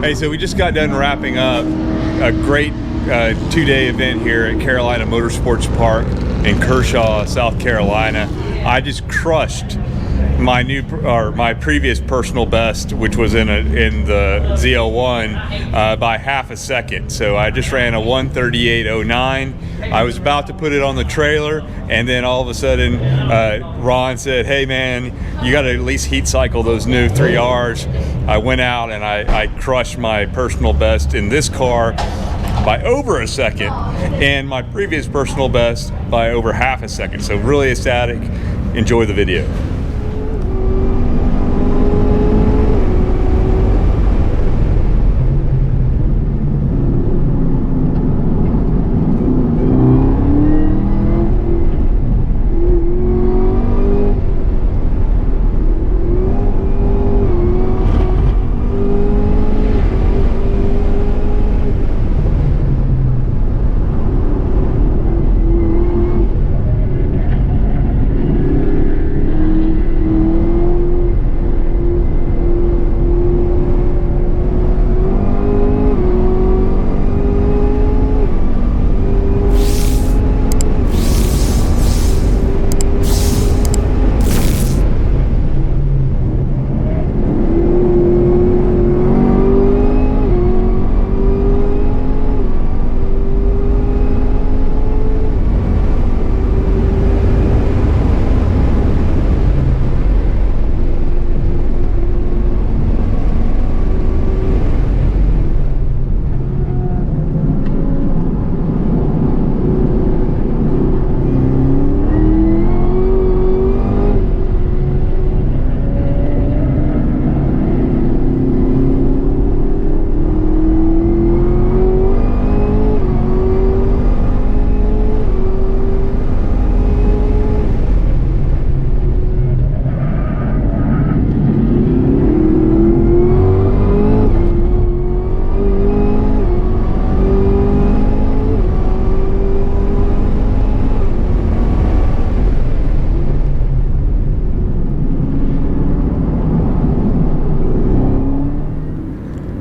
Hey, so we just got done wrapping up a great two-day event here at Carolina Motorsports Park in Kershaw, South Carolina. I just crushed my previous personal best, which was in the ZL1 by half a second. So I just ran a 1:38.09. I was about to put it on the trailer, and then all of a sudden Ron said, "Hey man, you got to at least heat cycle those new 3Rs." I went out and I crushed my personal best in this car by over a second, and my previous personal best by over half a second. So really ecstatic. Enjoy the video.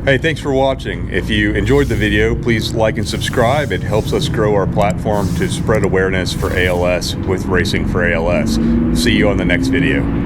Hey, thanks for watching. If you enjoyed the video, please like and subscribe. It helps us grow our platform to spread awareness for ALS with Racing for ALS. See you on the next video.